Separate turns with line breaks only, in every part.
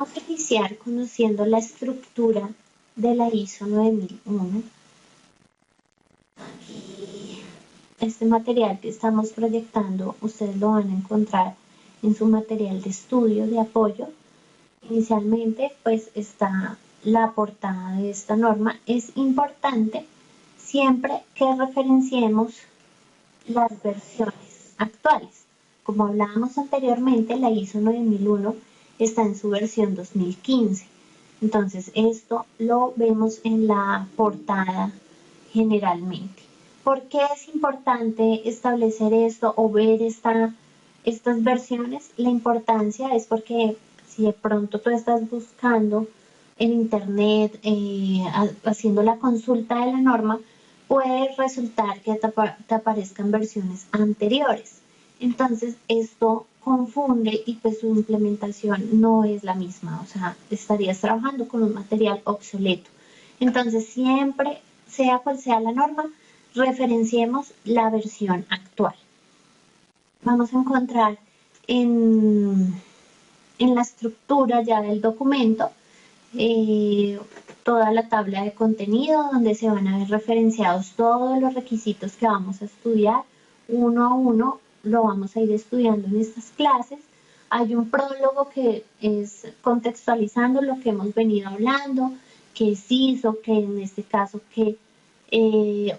Vamos a iniciar conociendo la estructura de la ISO 9001. Este material que estamos proyectando, ustedes lo van a encontrar en su material de estudio de apoyo. Inicialmente, pues está la portada de esta norma. Es importante siempre que referenciemos las versiones actuales. Como hablábamos anteriormente, la ISO 9001 está en su versión 2015. Entonces, esto lo vemos en la portada generalmente. ¿Por qué es importante establecer esto o ver estas versiones? La importancia es porque si de pronto tú estás buscando en internet, haciendo la consulta de la norma, puede resultar que te aparezcan versiones anteriores. Entonces esto confunde y pues su implementación no es la misma, o sea, estarías trabajando con un material obsoleto. Entonces siempre, sea cual sea la norma, referenciemos la versión actual. Vamos a encontrar en la estructura ya del documento toda la tabla de contenido donde se van a ver referenciados todos los requisitos que vamos a estudiar uno a uno. Lo vamos a ir estudiando en estas clases. Hay un prólogo que es contextualizando lo que hemos venido hablando, qué es ISO, que en este caso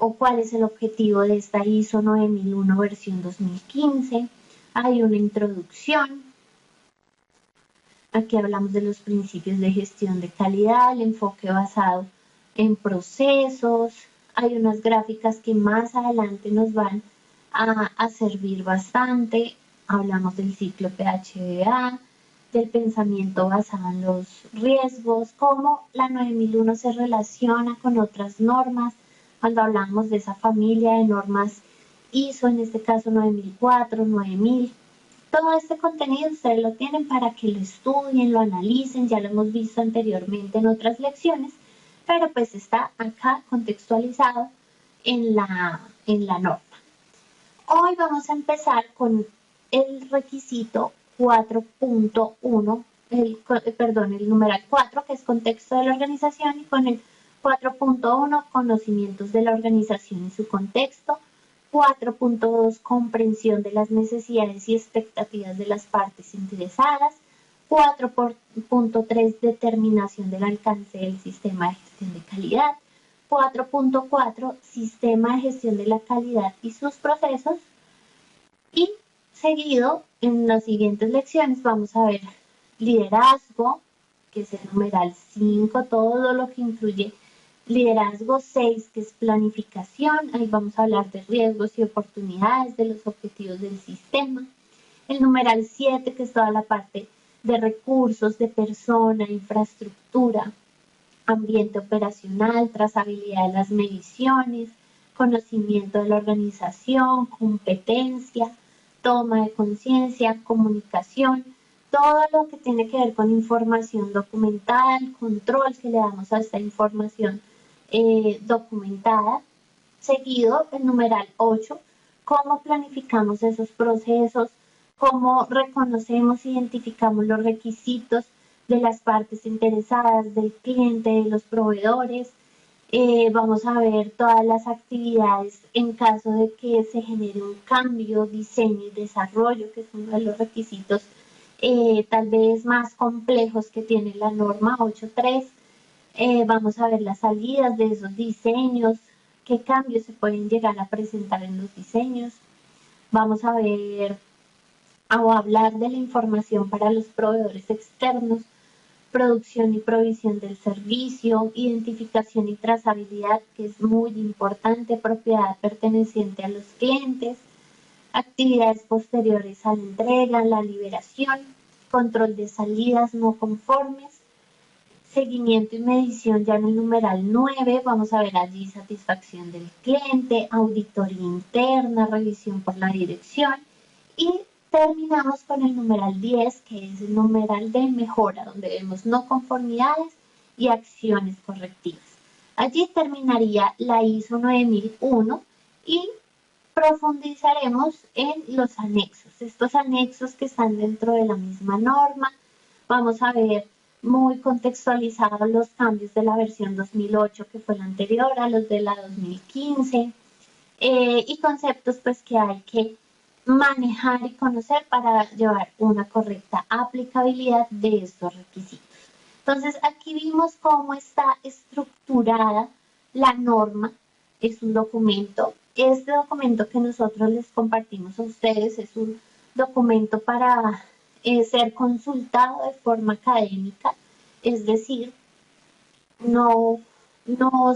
o cuál es el objetivo de esta ISO 9001 versión 2015. Hay una introducción. Aquí hablamos de los principios de gestión de calidad, el enfoque basado en procesos. Hay unas gráficas que más adelante nos van a servir bastante. Hablamos del ciclo PHBA, del pensamiento basado en los riesgos, cómo la 9001 se relaciona con otras normas. Cuando hablamos de esa familia de normas ISO, en este caso 9004, 9000. Todo este contenido ustedes lo tienen para que lo estudien, lo analicen, ya lo hemos visto anteriormente en otras lecciones, pero pues está acá contextualizado en la norma. Hoy vamos a empezar con el requisito 4.1, el numeral 4, que es contexto de la organización, y con el 4.1, conocimientos de la organización y su contexto. 4.2, comprensión de las necesidades y expectativas de las partes interesadas. 4.3, determinación del alcance del sistema de gestión de calidad. 4.4, sistema de gestión de la calidad y sus procesos. Y seguido, en las siguientes lecciones vamos a ver liderazgo, que es el numeral 5, todo lo que incluye liderazgo. 6, que es planificación, ahí vamos a hablar de riesgos y oportunidades, de los objetivos del sistema. El numeral 7, que es toda la parte de recursos, de persona, infraestructura, ambiente operacional, trazabilidad de las mediciones, conocimiento de la organización, competencia, toma de conciencia, comunicación, todo lo que tiene que ver con información documental, control que le damos a esta información documentada. Seguido, el numeral 8, cómo planificamos esos procesos, cómo reconocemos e identificamos los requisitos de las partes interesadas, del cliente, de los proveedores. Vamos a ver todas las actividades en caso de que se genere un cambio, diseño y desarrollo, que es uno de los requisitos tal vez más complejos que tiene la norma 8.3. Vamos a ver las salidas de esos diseños, qué cambios se pueden llegar a presentar en los diseños. Vamos a ver o hablar de la información para los proveedores externos, producción y provisión del servicio, identificación y trazabilidad, que es muy importante, propiedad perteneciente a los clientes, actividades posteriores a la entrega, la liberación, control de salidas no conformes, seguimiento y medición ya en el numeral 9, vamos a ver allí satisfacción del cliente, auditoría interna, revisión por la dirección, y terminamos con el numeral 10, que es el numeral de mejora, donde vemos no conformidades y acciones correctivas. Allí terminaría la ISO 9001 y profundizaremos en los anexos, estos anexos que están dentro de la misma norma. Vamos a ver muy contextualizados los cambios de la versión 2008, que fue la anterior, a los de la 2015, y conceptos pues que hay que manejar y conocer para llevar una correcta aplicabilidad de estos requisitos. Entonces aquí vimos cómo está estructurada la norma. Es un documento. Este documento que nosotros les compartimos a ustedes es un documento para ser consultado de forma académica, es decir, no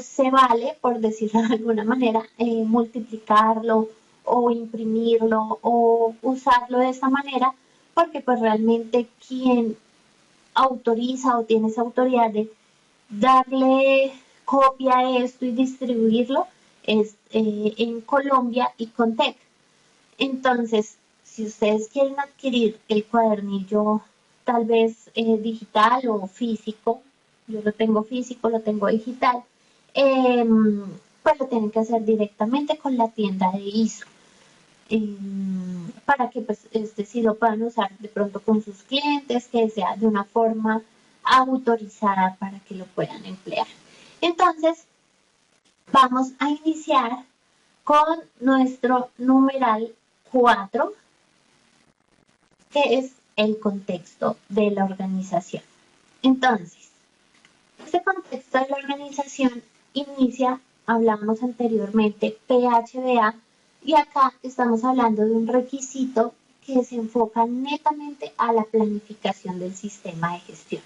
se vale, por decirlo de alguna manera, multiplicarlo o imprimirlo o usarlo de esta manera, porque pues realmente quien autoriza o tiene esa autoridad de darle copia a esto y distribuirlo es en Colombia y Contec. Entonces, si ustedes quieren adquirir el cuadernillo tal vez digital o físico, yo lo tengo físico, lo tengo digital, pues lo tienen que hacer directamente con la tienda de ISO. Para que pues sí lo puedan usar de pronto con sus clientes, que sea de una forma autorizada para que lo puedan emplear. Entonces, vamos a iniciar con nuestro numeral 4, que es el contexto de la organización. Entonces, este contexto de la organización inicia, hablamos anteriormente, PHBA, y acá estamos hablando de un requisito que se enfoca netamente a la planificación del sistema de gestión.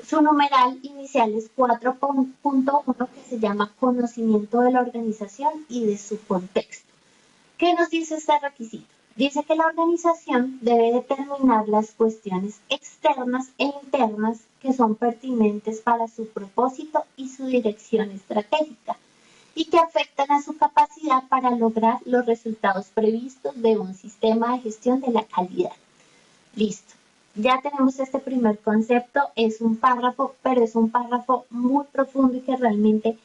Su numeral inicial es 4.1, que se llama conocimiento de la organización y de su contexto. ¿Qué nos dice este requisito? Dice que la organización debe determinar las cuestiones externas e internas que son pertinentes para su propósito y su dirección estratégica y que afectan a su capacidad para lograr los resultados previstos de un sistema de gestión de la calidad. Listo. Ya tenemos este primer concepto, es un párrafo, pero es un párrafo muy profundo y que realmente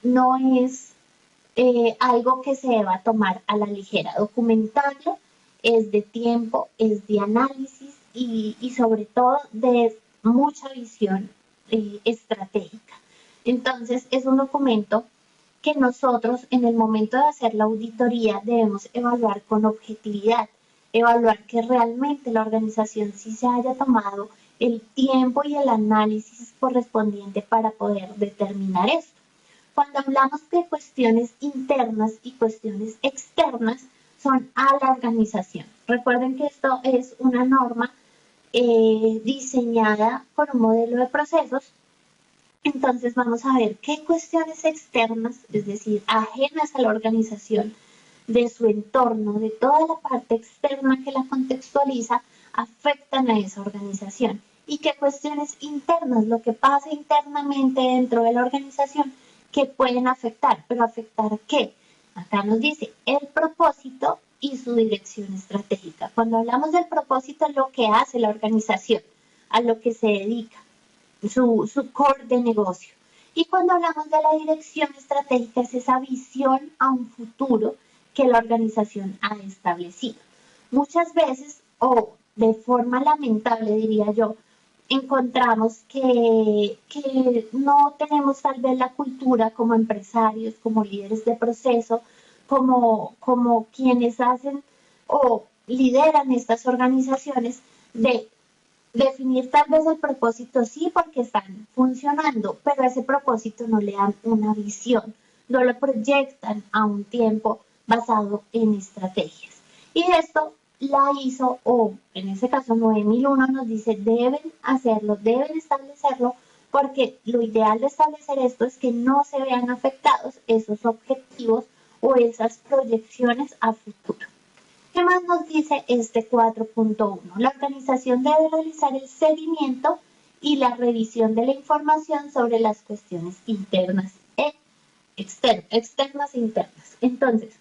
no es algo que se deba tomar a la ligera. Documentarlo es de tiempo, es de análisis y sobre todo de mucha visión estratégica. Entonces es un documento que nosotros en el momento de hacer la auditoría debemos evaluar con objetividad, evaluar que realmente la organización sí se haya tomado el tiempo y el análisis correspondiente para poder determinar esto. Cuando hablamos de cuestiones internas y cuestiones externas, son a la organización. Recuerden que esto es una norma diseñada por un modelo de procesos. Entonces vamos a ver qué cuestiones externas, es decir, ajenas a la organización, de su entorno, de toda la parte externa que la contextualiza, afectan a esa organización. Y qué cuestiones internas, lo que pasa internamente dentro de la organización, que pueden afectar, pero ¿afectar qué? Acá nos dice el propósito y su dirección estratégica. Cuando hablamos del propósito, es lo que hace la organización, a lo que se dedica, su core de negocio. Y cuando hablamos de la dirección estratégica, es esa visión a un futuro que la organización ha establecido. Muchas veces, o de forma lamentable diría yo, encontramos que no tenemos tal vez la cultura como empresarios, como líderes de proceso, como quienes hacen o lideran estas organizaciones, de definir tal vez el propósito sí porque están funcionando, pero a ese propósito no le dan una visión, no lo proyectan a un tiempo basado en estrategias. Y esto la hizo, o en ese caso 9001 nos dice, deben hacerlo, deben establecerlo, porque lo ideal de establecer esto es que no se vean afectados esos objetivos o esas proyecciones a futuro. ¿Qué más nos dice este 4.1? La organización debe realizar el seguimiento y la revisión de la información sobre las cuestiones internas e externas e internas. Entonces,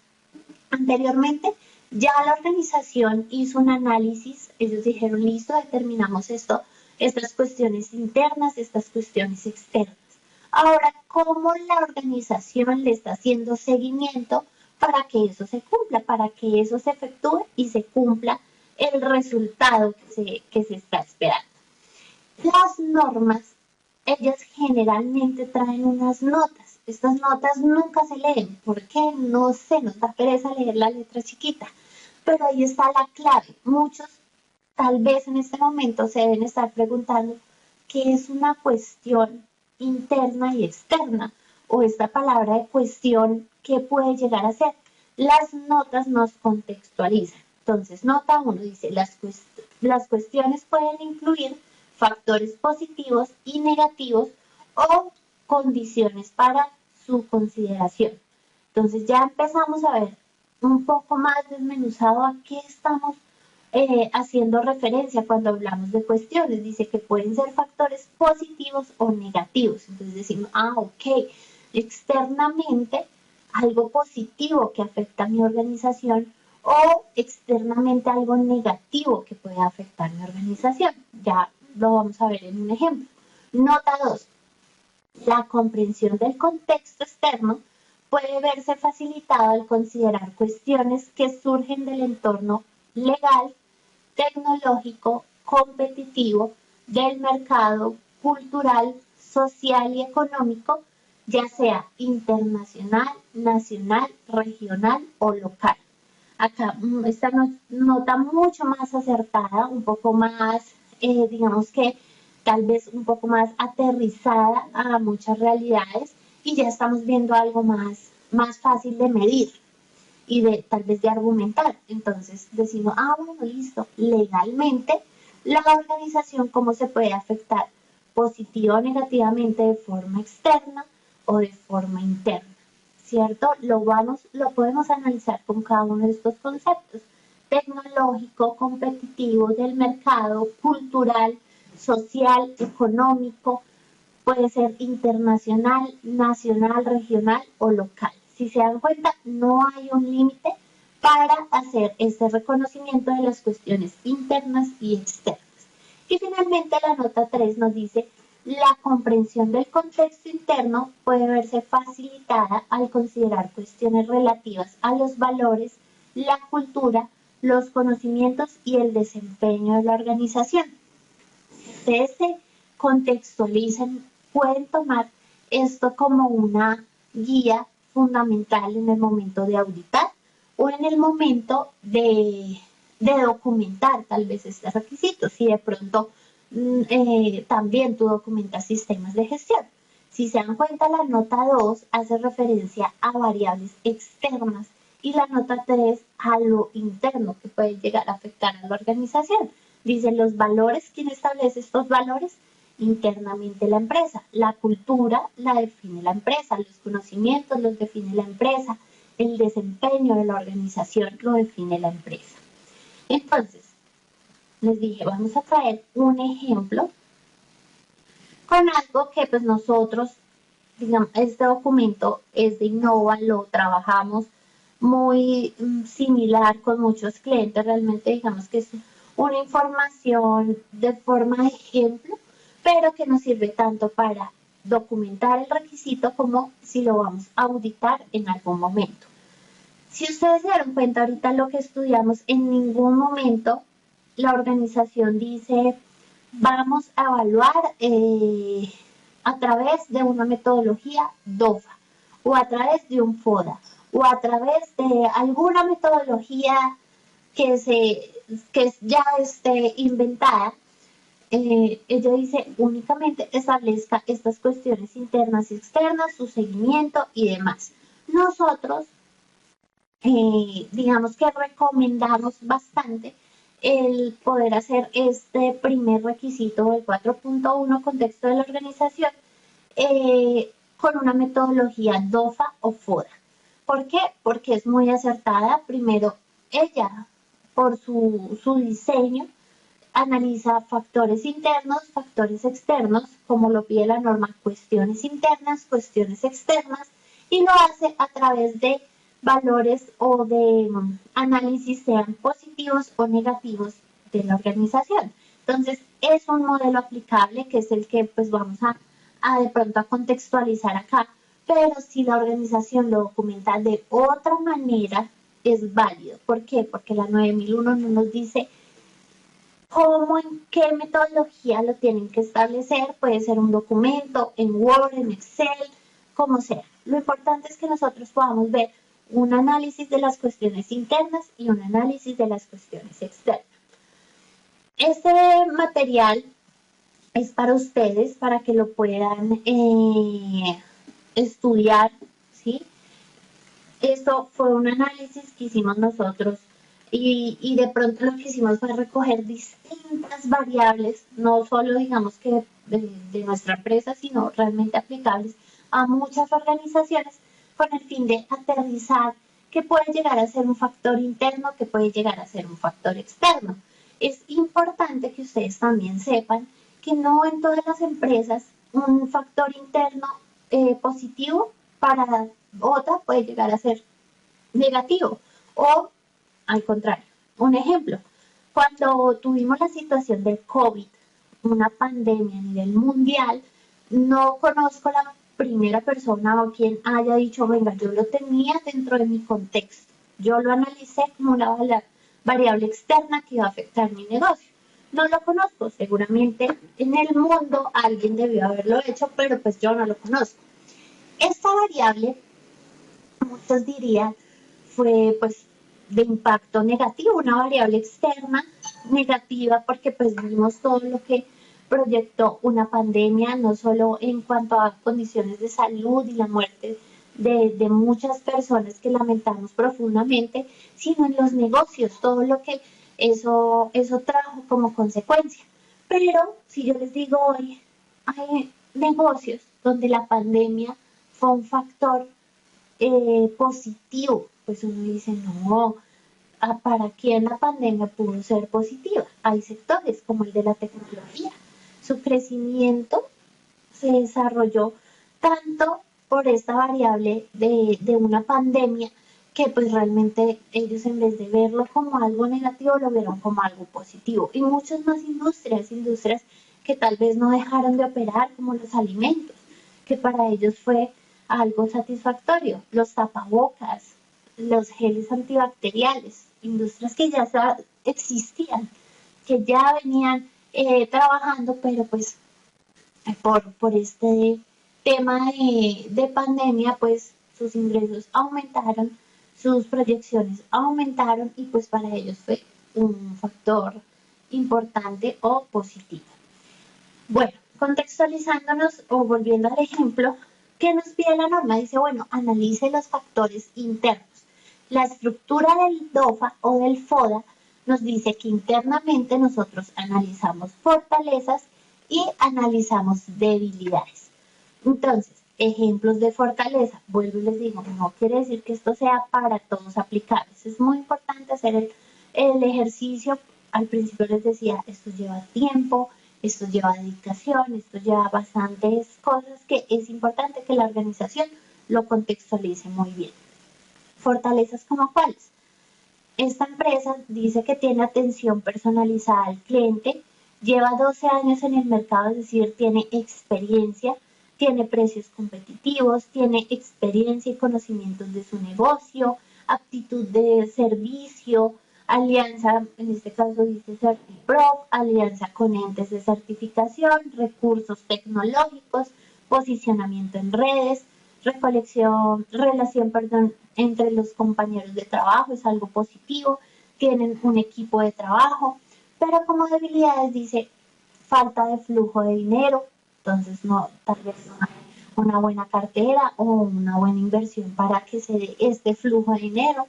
anteriormente ya la organización hizo un análisis, ellos dijeron, listo, determinamos esto, estas cuestiones internas, estas cuestiones externas. Ahora, ¿cómo la organización le está haciendo seguimiento para que eso se cumpla, para que eso se efectúe y se cumpla el resultado que se está esperando? Las normas, ellas generalmente traen unas notas. Estas notas nunca se leen. ¿Por qué? No sé, nos da pereza leer la letra chiquita. Pero ahí está la clave. Muchos tal vez en este momento se deben estar preguntando qué es una cuestión interna y externa, o esta palabra de cuestión, ¿qué puede llegar a ser? Las notas nos contextualizan. Entonces, nota 1 dice, las cuestiones pueden incluir factores positivos y negativos o condiciones para su consideración. Entonces ya empezamos a ver un poco más desmenuzado a qué estamos haciendo referencia cuando hablamos de cuestiones. Dice que pueden ser factores positivos o negativos. Entonces decimos, ok, externamente algo positivo que afecta a mi organización o externamente algo negativo que puede afectar mi organización. Ya lo vamos a ver en un ejemplo. Nota 2. La comprensión del contexto externo puede verse facilitada al considerar cuestiones que surgen del entorno legal, tecnológico, competitivo, del mercado, cultural, social y económico, ya sea internacional, nacional, regional o local. Acá esta nota mucho más acertada, un poco más, digamos que tal vez un poco más aterrizada a muchas realidades y ya estamos viendo algo más fácil de medir y de tal vez de argumentar. Entonces decimos, bueno, listo, legalmente la organización cómo se puede afectar positiva o negativamente de forma externa o de forma interna, ¿cierto? Lo podemos analizar con cada uno de estos conceptos: tecnológico, competitivo, del mercado, cultural, social, económico, puede ser internacional, nacional, regional o local. Si se dan cuenta, no hay un límite para hacer este reconocimiento de las cuestiones internas y externas. Y finalmente la nota 3 nos dice, la comprensión del contexto interno puede verse facilitada al considerar cuestiones relativas a los valores, la cultura, los conocimientos y el desempeño de la organización. Ustedes se contextualizan, pueden tomar esto como una guía fundamental en el momento de auditar o en el momento de documentar tal vez este requisito. Si de pronto también tú documentas sistemas de gestión. Si se dan cuenta, la nota 2 hace referencia a variables externas y la nota 3 a lo interno que puede llegar a afectar a la organización. Dice los valores, ¿quién establece estos valores? Internamente la empresa. La cultura la define la empresa, los conocimientos los define la empresa, el desempeño de la organización lo define la empresa. Entonces, les dije, vamos a traer un ejemplo con algo que pues nosotros, digamos, este documento es de Innova, lo trabajamos muy similar con muchos clientes, realmente digamos que es una información de forma de ejemplo, pero que nos sirve tanto para documentar el requisito como si lo vamos a auditar en algún momento. Si ustedes se dieron cuenta ahorita lo que estudiamos, en ningún momento la organización dice vamos a evaluar a través de una metodología DOFA o a través de un FODA o a través de alguna metodología que ya esté inventada. Ella dice únicamente establezca estas cuestiones internas y externas, su seguimiento y demás. Nosotros, digamos que recomendamos bastante el poder hacer este primer requisito del 4.1 contexto de la organización con una metodología DOFA o FODA. ¿Por qué? Porque es muy acertada. Primero, ella, por su diseño, analiza factores internos, factores externos, como lo pide la norma, cuestiones internas, cuestiones externas, y lo hace a través de valores o de análisis, sean positivos o negativos, de la organización. Entonces, es un modelo aplicable que es el que pues vamos a de pronto a contextualizar acá, pero si la organización lo documenta de otra manera, es válido. ¿Por qué? Porque la 9001 no nos dice cómo, en qué metodología lo tienen que establecer. Puede ser un documento, en Word, en Excel, como sea. Lo importante es que nosotros podamos ver un análisis de las cuestiones internas y un análisis de las cuestiones externas. Este material es para ustedes, para que lo puedan estudiar, ¿sí? Esto fue un análisis que hicimos nosotros y de pronto lo que hicimos fue recoger distintas variables, no solo digamos que de nuestra empresa, sino realmente aplicables a muchas organizaciones con el fin de aterrizar que puede llegar a ser un factor interno, que puede llegar a ser un factor externo. Es importante que ustedes también sepan que no en todas las empresas un factor interno positivo para otra puede llegar a ser negativo o al contrario. Un ejemplo, cuando tuvimos la situación del COVID, una pandemia a nivel mundial, no conozco la primera persona o quien haya dicho, venga, yo lo tenía dentro de mi contexto. Yo lo analicé como una variable externa que iba a afectar mi negocio. No lo conozco, seguramente en el mundo alguien debió haberlo hecho, pero pues yo no lo conozco. Esta variable, muchos dirían, fue pues de impacto negativo, una variable externa negativa porque pues vimos todo lo que proyectó una pandemia, no solo en cuanto a condiciones de salud y la muerte de muchas personas que lamentamos profundamente, sino en los negocios, todo lo que eso trajo como consecuencia. Pero si yo les digo hoy, hay negocios donde la pandemia fue un factor positivo, pues uno dice, no, ¿para quién la pandemia pudo ser positiva? Hay sectores como el de la tecnología. Su crecimiento se desarrolló tanto por esta variable de una pandemia que pues realmente ellos en vez de verlo como algo negativo lo vieron como algo positivo. Y muchas más industrias que tal vez no dejaron de operar como los alimentos, que para ellos fue algo satisfactorio, los tapabocas, los geles antibacteriales, industrias que ya existían, que ya venían trabajando, pero pues por este tema de pandemia, pues sus ingresos aumentaron, sus proyecciones aumentaron y pues para ellos fue un factor importante o positivo. Bueno, contextualizándonos o volviendo al ejemplo, ¿qué nos pide la norma? Dice, bueno, analice los factores internos. La estructura del DOFA o del FODA nos dice que internamente nosotros analizamos fortalezas y analizamos debilidades. Entonces, ejemplos de fortaleza, vuelvo y les digo, no quiere decir que esto sea para todos aplicables. Es muy importante hacer el ejercicio. Al principio les decía, esto lleva tiempo, esto lleva dedicación, esto lleva bastantes cosas que es importante que la organización lo contextualice muy bien. Fortalezas como cuáles. Esta empresa dice que tiene atención personalizada al cliente, lleva 12 años en el mercado, es decir, tiene experiencia, tiene precios competitivos, tiene experiencia y conocimientos de su negocio, aptitud de servicio, alianza, en este caso dice CertiPro, alianza con entes de certificación, recursos tecnológicos, posicionamiento en redes, relación, entre los compañeros de trabajo, es algo positivo, tienen un equipo de trabajo, pero como debilidades dice falta de flujo de dinero, entonces no, tal vez no hay una buena cartera o una buena inversión para que se dé este flujo de dinero.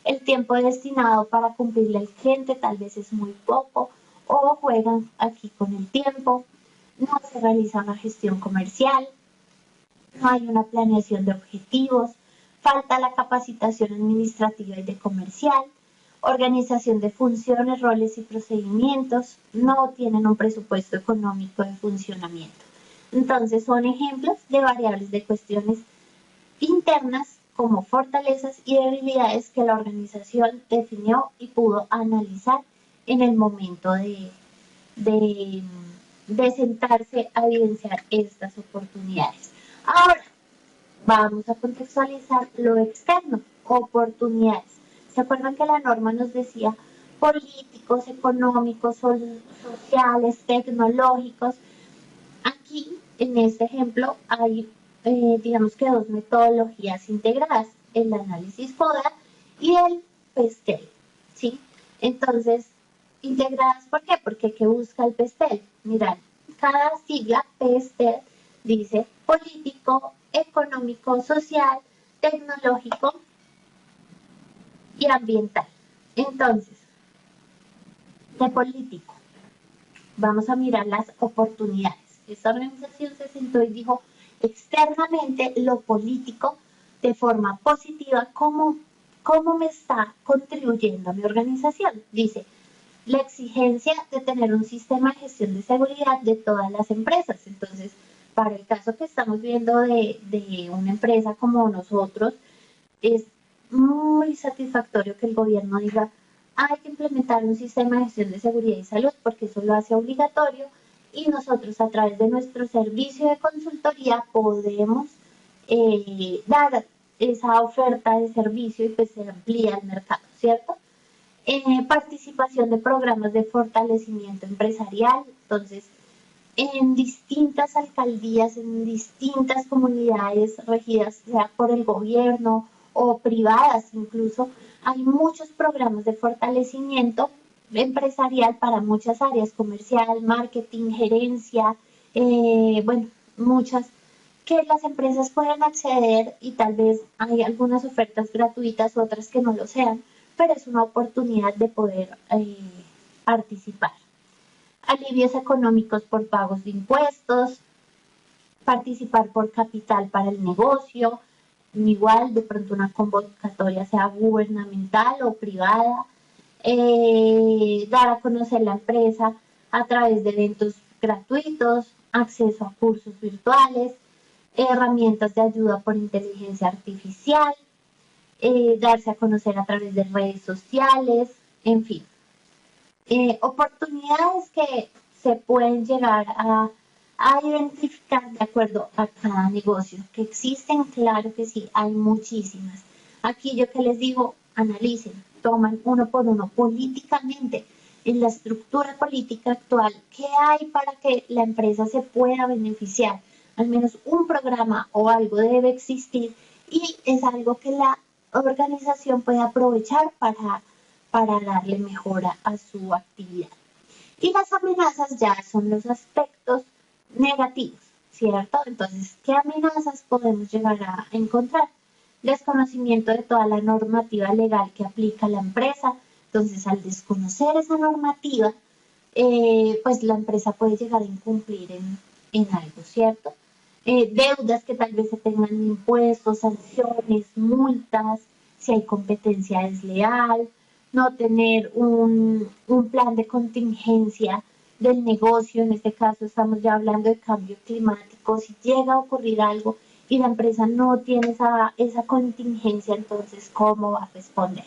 El tiempo destinado para cumplirle al cliente tal vez es muy poco o juegan aquí con el tiempo, no se realiza una gestión comercial, no hay una planeación de objetivos, falta la capacitación administrativa y de comercial, organización de funciones, roles y procedimientos, no tienen un presupuesto económico de funcionamiento. Entonces son ejemplos de variables de cuestiones internas como fortalezas y debilidades que la organización definió y pudo analizar en el momento de, de sentarse a evidenciar estas oportunidades. Ahora, vamos a contextualizar lo externo, oportunidades. ¿Se acuerdan que la norma nos decía políticos, económicos, sociales, tecnológicos. Aquí, en este ejemplo, hay, digamos que dos metodologías integradas, el análisis FODA y el PESTEL, ¿sí? Entonces, integradas, ¿por qué? Porque ¿qué busca el PESTEL? Mirad, cada sigla PESTEL dice político, económico, social, tecnológico y ambiental. Entonces, de político, vamos a mirar las oportunidades. Esta organización se sentó y dijo externamente lo político de forma positiva, cómo me está contribuyendo a mi organización. Dice, la exigencia de tener un sistema de gestión de seguridad de todas las empresas. Entonces, para el caso que estamos viendo de una empresa como nosotros, es muy satisfactorio que el gobierno diga, hay que implementar un sistema de gestión de seguridad y salud porque eso lo hace obligatorio y nosotros a través de nuestro servicio de consultoría podemos dar esa oferta de servicio y pues se amplía el mercado, ¿cierto? Participación de programas de fortalecimiento empresarial, entonces en distintas alcaldías, en distintas comunidades regidas, sea por el gobierno o privadas incluso, hay muchos programas de fortalecimiento empresarial para muchas áreas, comercial, marketing, gerencia, bueno, muchas que las empresas pueden acceder y tal vez hay algunas ofertas gratuitas, otras que no lo sean, pero es una oportunidad de poder participar. Alivios económicos por pagos de impuestos, participar por capital para el negocio, igual de pronto una convocatoria sea gubernamental o privada, dar a conocer la empresa a través de eventos gratuitos, acceso a cursos virtuales, herramientas de ayuda por inteligencia artificial, darse a conocer a través de redes sociales, en fin. Oportunidades que se pueden llegar a identificar de acuerdo a cada negocio, que existen, claro que sí, hay muchísimas. Aquí yo que les digo, analicen, toman uno por uno políticamente, en la estructura política actual, qué hay para que la empresa se pueda beneficiar. Al menos un programa o algo debe existir y es algo que la organización puede aprovechar para darle mejora a su actividad. Y las amenazas ya son los aspectos negativos, ¿cierto? Entonces, ¿qué amenazas podemos llegar a encontrar? Desconocimiento de toda la normativa legal que aplica la empresa. Entonces, al desconocer esa normativa, pues la empresa puede llegar a incumplir en algo, ¿cierto? Deudas que tal vez se tengan impuestos, sanciones, multas, si hay competencia desleal, no tener un plan de contingencia del negocio, en este caso estamos ya hablando de cambio climático, si llega a ocurrir algo y la empresa no tiene esa contingencia, entonces, ¿cómo va a responder?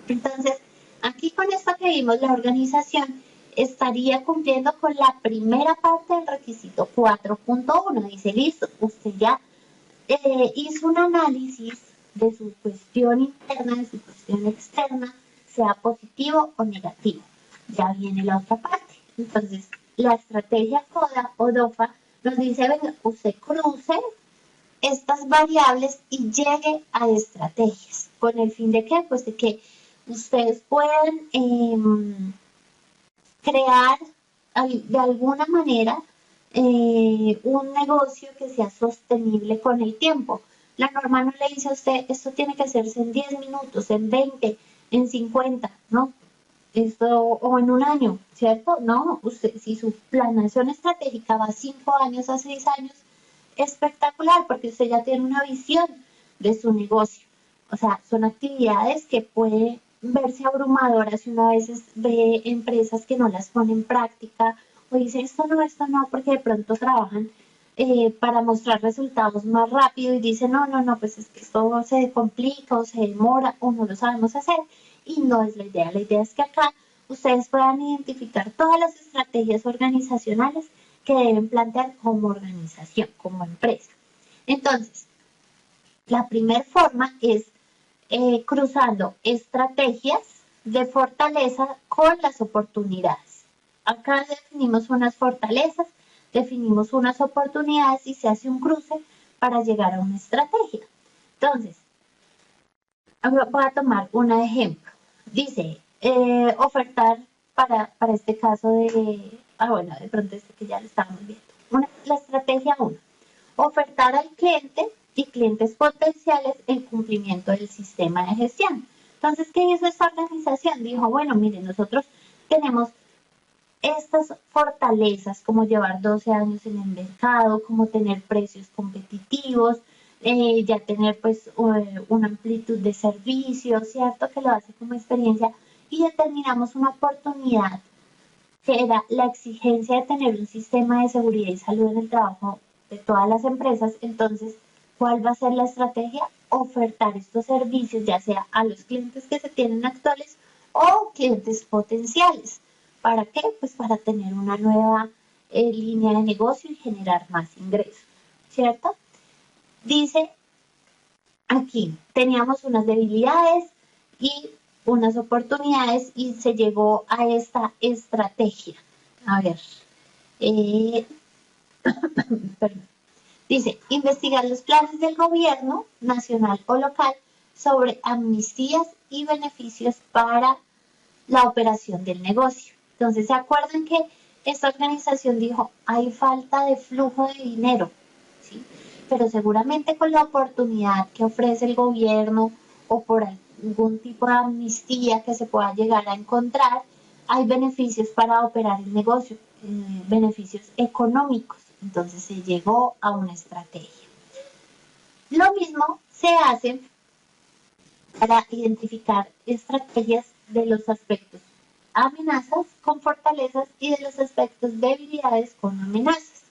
Entonces, aquí con esto que vimos, la organización estaría cumpliendo con la primera parte del requisito 4.1. Dice, listo, usted ya hizo un análisis de su cuestión interna, de su cuestión externa, sea positivo o negativo. Ya viene la otra parte. Entonces, la estrategia FODA o DOFA nos dice, venga, usted cruce estas variables y llegue a estrategias. ¿Con el fin de qué? Pues de que ustedes puedan crear de alguna manera un negocio que sea sostenible con el tiempo. La norma no le dice a usted, esto tiene que hacerse en 10 minutos, en 20, en 50, ¿no? Esto, o en un año, ¿cierto? No, usted, si su planeación estratégica va 5 años a 6 años, espectacular, porque usted ya tiene una visión de su negocio. O sea, son actividades que puede verse abrumadoras si una vez ve empresas que no las ponen en práctica o dice esto no, porque de pronto trabajan para mostrar resultados más rápido y dicen no, pues es que esto se complica o se demora o no lo sabemos hacer y no es la idea. La idea es que acá ustedes puedan identificar todas las estrategias organizacionales que deben plantear como organización, como empresa. Entonces, la primera forma es cruzando estrategias, de fortaleza con las oportunidades. Acá definimos unas fortalezas, definimos unas oportunidades y se hace un cruce para llegar a una estrategia. Entonces, voy a tomar un ejemplo. Dice, ofertar para este caso de, bueno, de pronto este que ya lo estábamos viendo. La estrategia 1, ofertar al cliente y clientes potenciales el cumplimiento del sistema de gestión. Entonces, ¿qué hizo esta organización? Dijo, bueno, miren, nosotros tenemos estas fortalezas, como llevar 12 años en el mercado, como tener precios competitivos, ya tener pues una amplitud de servicios, ¿cierto? Que lo hace como experiencia y determinamos una oportunidad que era la exigencia de tener un sistema de seguridad y salud en el trabajo de todas las empresas. Entonces, ¿cuál va a ser la estrategia? Ofertar estos servicios, ya sea a los clientes que se tienen actuales o clientes potenciales. ¿Para qué? Pues para tener una nueva línea de negocio y generar más ingresos, ¿cierto? Dice aquí, teníamos unas debilidades y unas oportunidades y se llegó a esta estrategia. A ver, perdón. Dice, investigar los planes del gobierno nacional o local sobre amnistías y beneficios para la operación del negocio. Entonces, ¿se acuerdan que esta organización dijo, hay falta de flujo de dinero? ¿Sí? Pero seguramente con la oportunidad que ofrece el gobierno o por algún tipo de amnistía que se pueda llegar a encontrar, hay beneficios para operar el negocio, beneficios económicos. Entonces se llegó a una estrategia. Lo mismo se hace para identificar estrategias de los aspectos amenazas con fortalezas y de los aspectos debilidades con amenazas.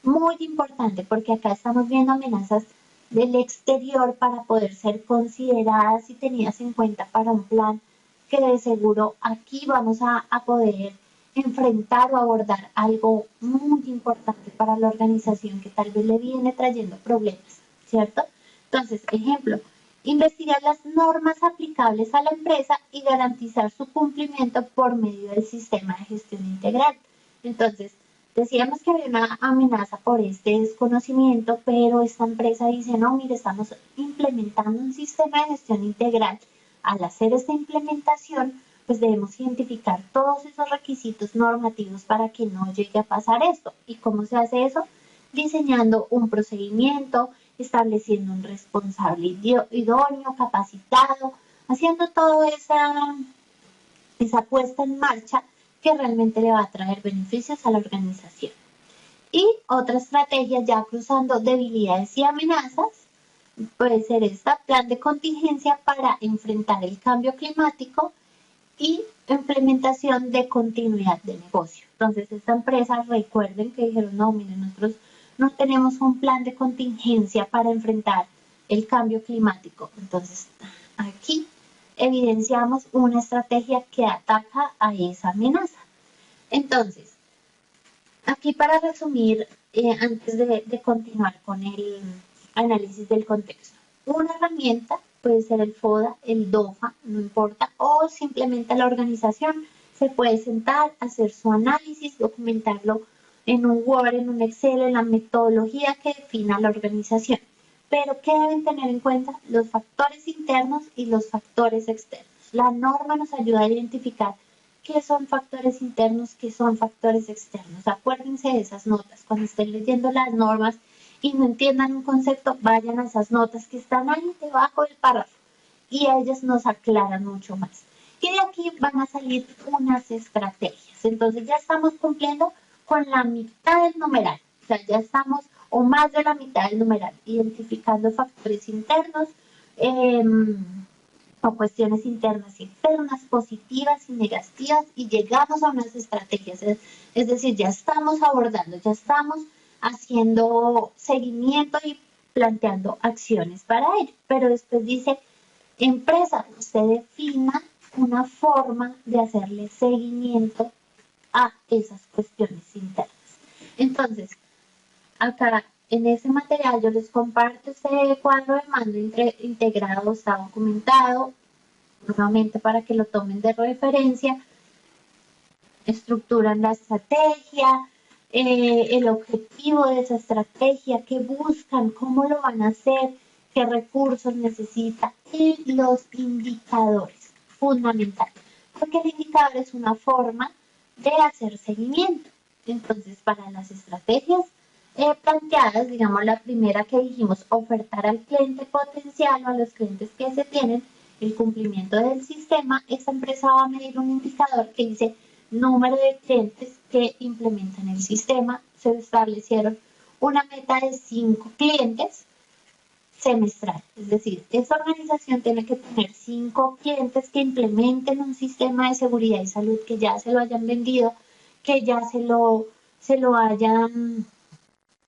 Muy importante porque acá estamos viendo amenazas del exterior para poder ser consideradas y tenidas en cuenta para un plan que de seguro aquí vamos a poder enfrentar o abordar algo muy importante para la organización que tal vez le viene trayendo problemas, ¿cierto? Entonces, ejemplo, investigar las normas aplicables a la empresa y garantizar su cumplimiento por medio del sistema de gestión integral. Entonces, decíamos que había una amenaza por este desconocimiento, pero esta empresa dice, no, mire, estamos implementando un sistema de gestión integral. Al hacer esta implementación, pues debemos identificar todos esos requisitos normativos para que no llegue a pasar esto. ¿Y cómo se hace eso? Diseñando un procedimiento, estableciendo un responsable idóneo, capacitado, haciendo toda esa puesta en marcha que realmente le va a traer beneficios a la organización. Y otra estrategia, ya cruzando debilidades y amenazas, puede ser esta, plan de contingencia para enfrentar el cambio climático y implementación de continuidad de negocio. Entonces, esta empresa, recuerden que dijeron, no, miren, nosotros no tenemos un plan de contingencia para enfrentar el cambio climático. Entonces, aquí evidenciamos una estrategia que ataca a esa amenaza. Entonces, aquí para resumir, antes de continuar con el análisis del contexto, una herramienta puede ser el FODA, el DOFA, no importa, o simplemente la organización se puede sentar, hacer su análisis, documentarlo en un Word, en un Excel, en la metodología que defina la organización. Pero, ¿qué deben tener en cuenta? Los factores internos y los factores externos. La norma nos ayuda a identificar qué son factores internos, qué son factores externos. Acuérdense de esas notas. Cuando estén leyendo las normas y no entiendan un concepto, vayan a esas notas que están ahí debajo del párrafo y ellas nos aclaran mucho más. Y de aquí van a salir unas estrategias. Entonces ya estamos cumpliendo con la mitad del numeral. O sea, ya estamos, o más de la mitad del numeral, identificando factores internos, o cuestiones internas y externas, positivas y negativas, y llegamos a unas estrategias. Es decir, ya estamos abordando, ya estamos haciendo seguimiento y planteando acciones para ello. Pero después dice, empresa, usted defina una forma de hacerle seguimiento a esas cuestiones internas. Entonces, acá en ese material yo les comparto este cuadro de mando integrado, está documentado, nuevamente para que lo tomen de referencia, estructuran la estrategia, el objetivo de esa estrategia, qué buscan, cómo lo van a hacer, qué recursos necesita y los indicadores, fundamental, porque el indicador es una forma de hacer seguimiento. Entonces, para las estrategias planteadas, digamos la primera que dijimos, ofertar al cliente potencial o a los clientes que se tienen el cumplimiento del sistema, esta empresa va a medir un indicador que dice número de clientes que implementan el sistema. Se establecieron una meta de 5 clientes semestral, es decir, esta organización tiene que tener 5 clientes que implementen un sistema de seguridad y salud, que ya se lo hayan vendido, que ya se lo hayan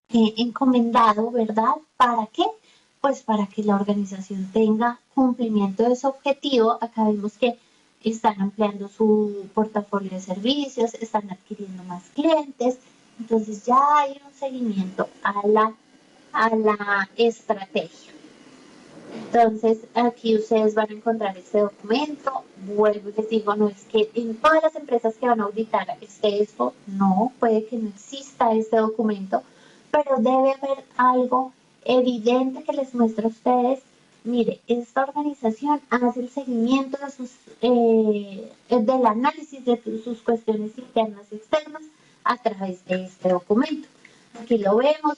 encomendado, ¿verdad? ¿Para qué? Pues para que la organización tenga cumplimiento de su objetivo. Acá vemos que están ampliando su portafolio de servicios, están adquiriendo más clientes, entonces ya hay un seguimiento a la estrategia. Entonces aquí ustedes van a encontrar este documento. Vuelvo y les digo, no es que en todas las empresas que van a auditar esté esto, no, puede que no exista este documento, pero debe haber algo evidente que les muestre a ustedes. Mire, esta organización hace el seguimiento de del análisis de sus cuestiones internas y externas a través de este documento. Aquí lo vemos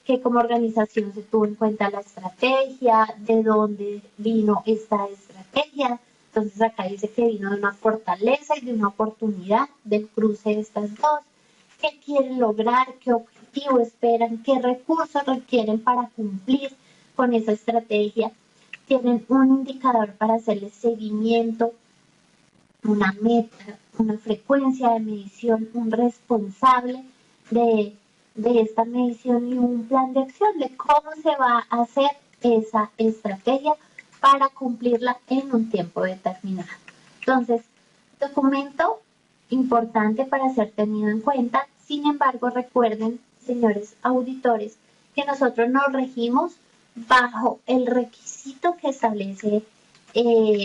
que como organización se tuvo en cuenta la estrategia, de dónde vino esta estrategia. Entonces acá dice que vino de una fortaleza y de una oportunidad del cruce de estas dos. ¿Qué quieren lograr? ¿Qué objetivo esperan? ¿Qué recursos requieren para cumplir con esa estrategia? Tienen un indicador para hacerle seguimiento, una meta, una frecuencia de medición, un responsable de esta medición y un plan de acción de cómo se va a hacer esa estrategia para cumplirla en un tiempo determinado. Entonces, documento importante para ser tenido en cuenta. Sin embargo, recuerden, señores auditores, que nosotros nos regimos bajo el requisito que establece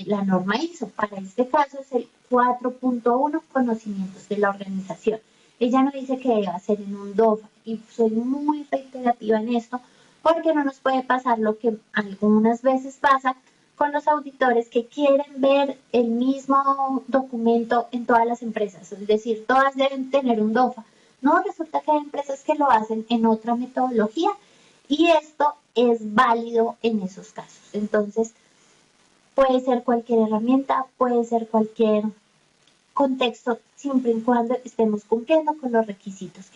la norma ISO. Para este caso es el 4.1, conocimientos de la organización. Ella no dice que debe hacer en un DOF, y soy muy reiterativa en esto, porque no nos puede pasar lo que algunas veces pasa con los auditores que quieren ver el mismo documento en todas las empresas, es decir, todas deben tener un DOFA. No, resulta que hay empresas que lo hacen en otra metodología y esto es válido en esos casos. Entonces, puede ser cualquier herramienta, puede ser cualquier contexto, siempre y cuando estemos cumpliendo con los requisitos.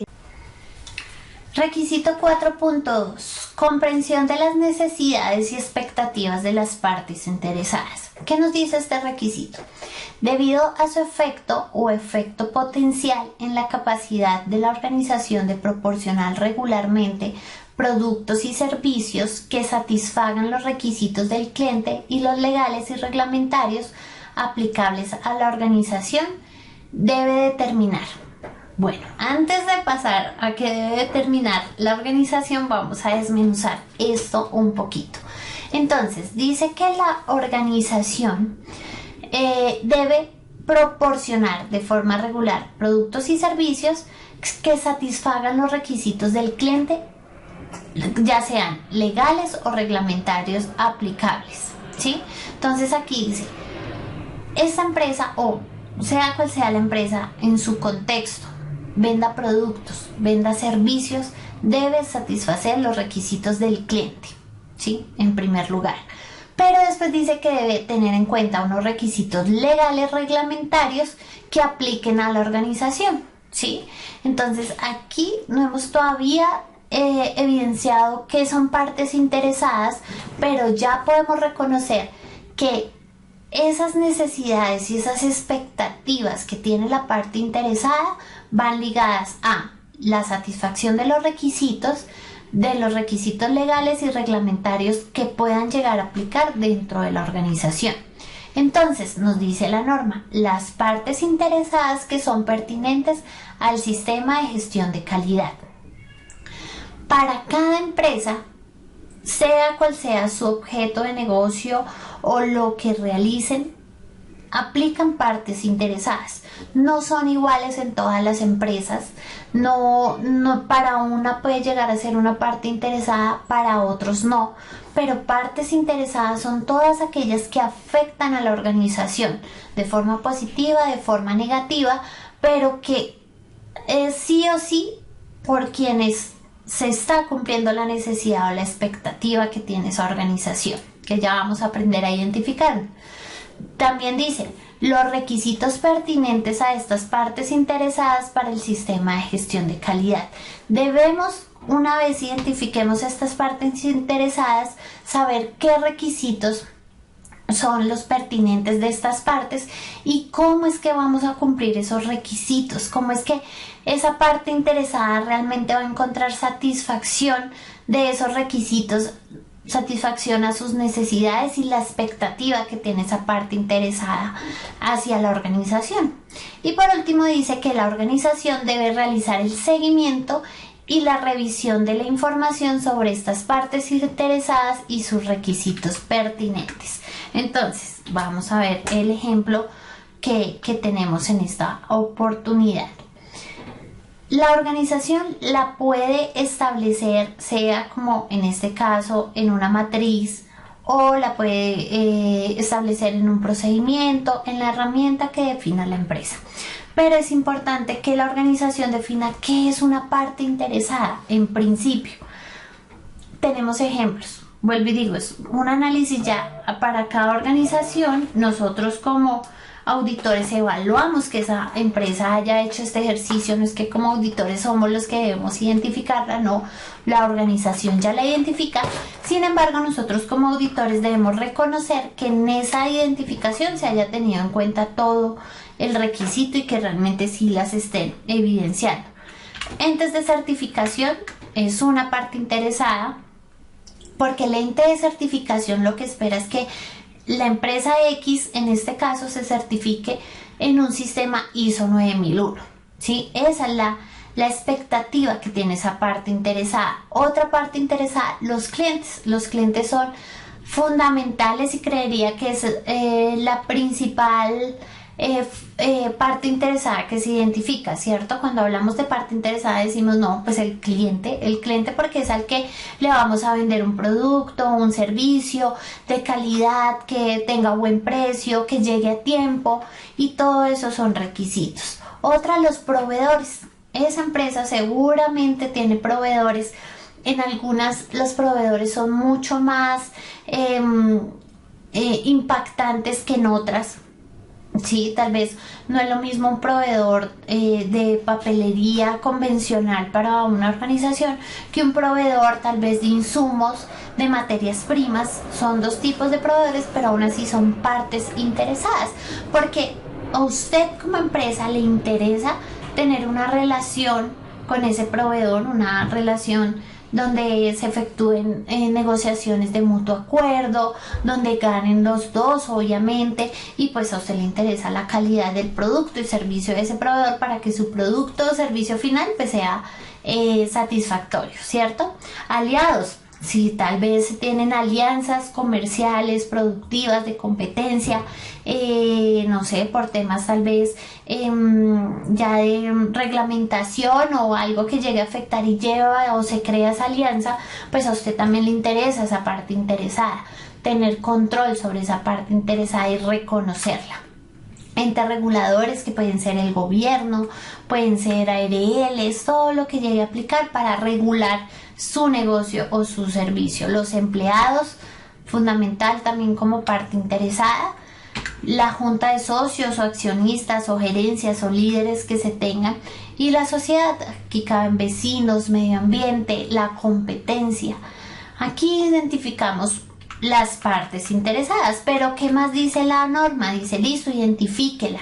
Requisito 4.2. Comprensión de las necesidades y expectativas de las partes interesadas. ¿Qué nos dice este requisito? Debido a su efecto o efecto potencial en la capacidad de la organización de proporcionar regularmente productos y servicios que satisfagan los requisitos del cliente y los legales y reglamentarios aplicables a la organización, debe determinar. Bueno, antes de pasar a qué debe determinar la organización, vamos a desmenuzar esto un poquito. Entonces, dice que la organización debe proporcionar de forma regular productos y servicios que satisfagan los requisitos del cliente, ya sean legales o reglamentarios aplicables, ¿sí? Entonces aquí dice, esta empresa, o sea cual sea la empresa en su contexto, venda productos, venda servicios, debe satisfacer los requisitos del cliente, ¿sí? En primer lugar. Pero después dice que debe tener en cuenta unos requisitos legales reglamentarios que apliquen a la organización, ¿sí? Entonces aquí no hemos todavía evidenciado que son partes interesadas, pero ya podemos reconocer que esas necesidades y esas expectativas que tiene la parte interesada van ligadas a la satisfacción de los requisitos legales y reglamentarios que puedan llegar a aplicar dentro de la organización. Entonces, nos dice la norma, las partes interesadas que son pertinentes al sistema de gestión de calidad. Para cada empresa sea cual sea su objeto de negocio o lo que realicen, aplican partes interesadas. No son iguales en todas las empresas. No, para una puede llegar a ser una parte interesada, para otros no. Pero partes interesadas son todas aquellas que afectan a la organización de forma positiva, de forma negativa, pero que sí o sí por quienes se está cumpliendo la necesidad o la expectativa que tiene esa organización, que ya vamos a aprender a identificar. También dice los requisitos pertinentes a estas partes interesadas para el sistema de gestión de calidad. Debemos, una vez identifiquemos estas partes interesadas, saber qué requisitos son los pertinentes de estas partes y cómo es que vamos a cumplir esos requisitos, cómo es que esa parte interesada realmente va a encontrar satisfacción de esos requisitos, satisfacción a sus necesidades y la expectativa que tiene esa parte interesada hacia la organización. Y por último dice que la organización debe realizar el seguimiento y la revisión de la información sobre estas partes interesadas y sus requisitos pertinentes. Entonces, vamos a ver el ejemplo que tenemos en esta oportunidad. La organización la puede establecer, sea como en este caso en una matriz, o la puede establecer en un procedimiento, en la herramienta que defina la empresa. Pero es importante que la organización defina qué es una parte interesada en principio. Tenemos ejemplos. Vuelvo y digo, es un análisis ya para cada organización. Nosotros como auditores evaluamos que esa empresa haya hecho este ejercicio. No es que como auditores somos los que debemos identificarla, no, la organización ya la identifica. Sin embargo, nosotros como auditores debemos reconocer que en esa identificación se haya tenido en cuenta todo el requisito y que realmente sí las estén evidenciando. Entes de certificación es una parte interesada, porque el ente de certificación lo que espera es que la empresa X, en este caso, se certifique en un sistema ISO 9001, ¿sí? Esa es la expectativa que tiene esa parte interesada. Otra parte interesada, los clientes. Los clientes son fundamentales y creería que es la principal parte interesada que se identifica, ¿cierto? Cuando hablamos de parte interesada decimos no, pues el cliente porque es al que le vamos a vender un producto, un servicio de calidad, que tenga buen precio, que llegue a tiempo, y todo eso son requisitos. Otra, los proveedores. Esa empresa seguramente tiene proveedores. En algunas los proveedores son mucho más impactantes que en otras. Sí, tal vez no es lo mismo un proveedor de papelería convencional para una organización que un proveedor tal vez de insumos, de materias primas. Son dos tipos de proveedores, pero aún así son partes interesadas, porque a usted como empresa le interesa tener una relación con ese proveedor, una relación donde se efectúen negociaciones de mutuo acuerdo, donde ganen los dos, obviamente, y pues a usted le interesa la calidad del producto y servicio de ese proveedor para que su producto o servicio final pues sea satisfactorio, ¿cierto? Aliados. Si tal vez tienen alianzas comerciales, productivas, de competencia, no sé, por temas tal vez ya de reglamentación o algo que llegue a afectar y lleva o se crea esa alianza, pues a usted también le interesa esa parte interesada, tener control sobre esa parte interesada y reconocerla. Entes reguladores que pueden ser el gobierno, pueden ser ARLs, todo lo que llegue a aplicar para regular su negocio o su servicio. Los empleados, fundamental también como parte interesada. La junta de socios o accionistas o gerencias o líderes que se tengan. Y la sociedad, aquí caben vecinos, medio ambiente, la competencia. Aquí identificamos las partes interesadas, pero ¿qué más dice la norma? Dice, listo, identifíquela,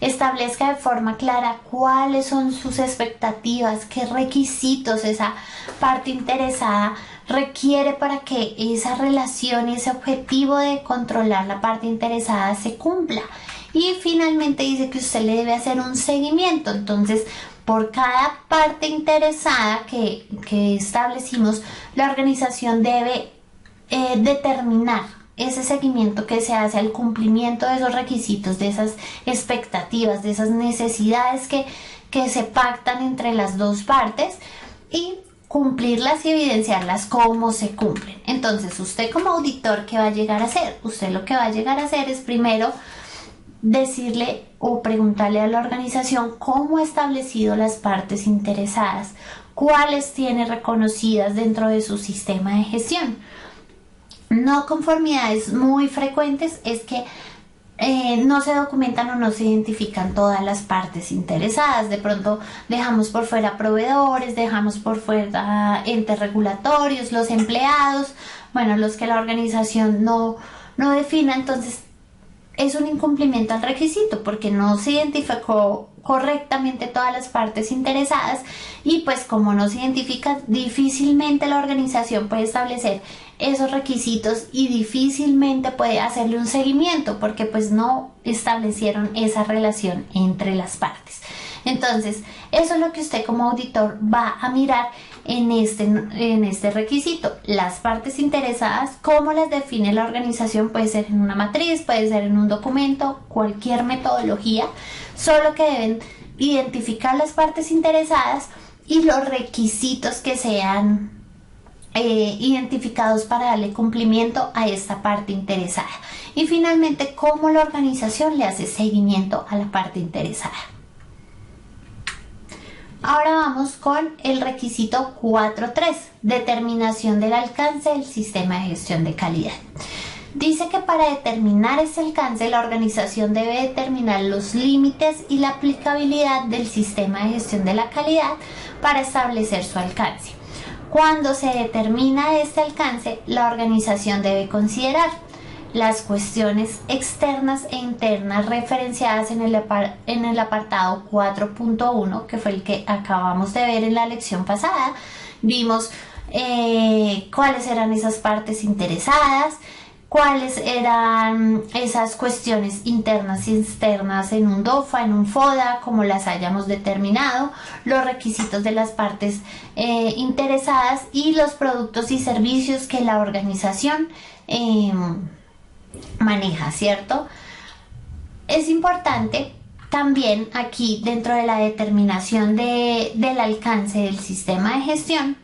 establezca de forma clara cuáles son sus expectativas, qué requisitos esa parte interesada requiere para que esa relación y ese objetivo de controlar la parte interesada se cumpla. Y finalmente dice que usted le debe hacer un seguimiento. Entonces, por cada parte interesada que establecimos, la organización debe determinar ese seguimiento que se hace al cumplimiento de esos requisitos, de esas expectativas, de esas necesidades que se pactan entre las dos partes, y cumplirlas y evidenciarlas cómo se cumplen. Entonces, usted como auditor, ¿qué va a llegar a hacer? Usted lo que va a llegar a hacer es primero decirle o preguntarle a la organización cómo ha establecido las partes interesadas, cuáles tiene reconocidas dentro de su sistema de gestión. No conformidades muy frecuentes es que no se documentan o no se identifican todas las partes interesadas. De pronto dejamos por fuera proveedores, dejamos por fuera entes regulatorios, los empleados, bueno, los que la organización no defina. Entonces es un incumplimiento al requisito porque no se identificó correctamente todas las partes interesadas, y pues como no se identifica, difícilmente la organización puede establecer esos requisitos y difícilmente puede hacerle un seguimiento porque pues no establecieron esa relación entre las partes. Entonces, eso es lo que usted como auditor va a mirar en este requisito. Las partes interesadas, cómo las define la organización, puede ser en una matriz, puede ser en un documento, cualquier metodología, solo que deben identificar las partes interesadas y los requisitos que sean identificados para darle cumplimiento a esta parte interesada. Y finalmente, cómo la organización le hace seguimiento a la parte interesada. Ahora vamos con el requisito 4.3, determinación del alcance del sistema de gestión de calidad. Dice que para determinar ese alcance, la organización debe determinar los límites y la aplicabilidad del sistema de gestión de la calidad para establecer su alcance. Cuando se determina este alcance, la organización debe considerar las cuestiones externas e internas referenciadas en el apartado 4.1, que fue el que acabamos de ver en la lección pasada. Vimos cuáles eran esas partes interesadas, cuáles eran esas cuestiones internas y externas en un DOFA, en un FODA, como las hayamos determinado, los requisitos de las partes interesadas y los productos y servicios que la organización maneja, ¿cierto? Es importante también aquí, dentro de la determinación del alcance del sistema de gestión,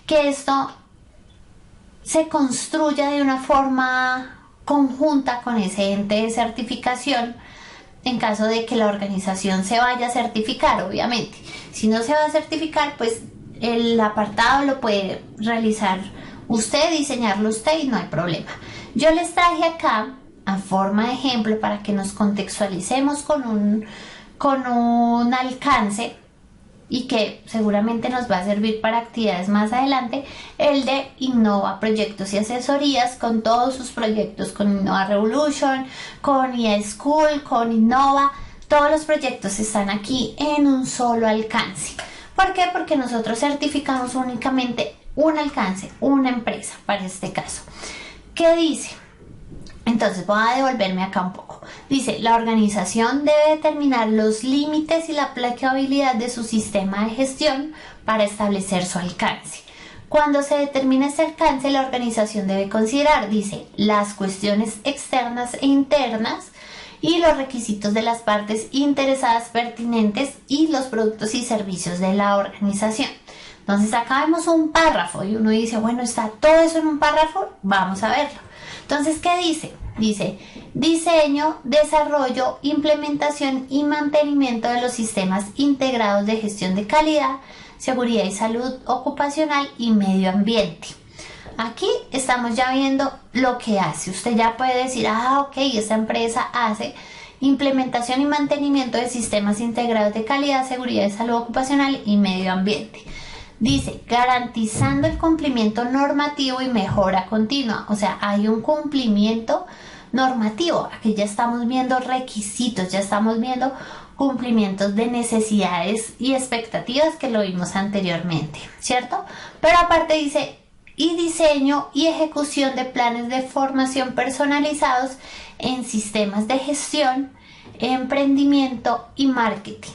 que esto se construya de una forma conjunta con ese ente de certificación en caso de que la organización se vaya a certificar, obviamente. Si no se va a certificar, pues el apartado lo puede realizar usted, diseñarlo usted y no hay problema. Yo les traje acá, a forma de ejemplo, para que nos contextualicemos con un alcance y que seguramente nos va a servir para actividades más adelante, el de Innova Proyectos y Asesorías, con todos sus proyectos, con Innova Revolution, con IA School, con Innova. Todos los proyectos están aquí en un solo alcance. ¿Por qué? Porque nosotros certificamos únicamente un alcance, una empresa para este caso. ¿Qué dice? Entonces voy a devolverme acá un poco. Dice, la organización debe determinar los límites y la aplicabilidad de su sistema de gestión para establecer su alcance. Cuando se determina este alcance, la organización debe considerar, dice, las cuestiones externas e internas y los requisitos de las partes interesadas pertinentes y los productos y servicios de la organización. Entonces acá vemos un párrafo y uno dice, bueno, ¿está todo eso en un párrafo? Vamos a verlo. Entonces, ¿qué dice? Dice, diseño, desarrollo, implementación y mantenimiento de los sistemas integrados de gestión de calidad, seguridad y salud ocupacional y medio ambiente. Aquí estamos ya viendo lo que hace. Usted ya puede decir, ok, esta empresa hace implementación y mantenimiento de sistemas integrados de calidad, seguridad y salud ocupacional y medio ambiente. Dice, garantizando el cumplimiento normativo y mejora continua. O sea, hay un cumplimiento normativo. Aquí ya estamos viendo requisitos, ya estamos viendo cumplimientos de necesidades y expectativas que lo vimos anteriormente, ¿cierto? Pero aparte dice, y diseño y ejecución de planes de formación personalizados en sistemas de gestión, emprendimiento y marketing.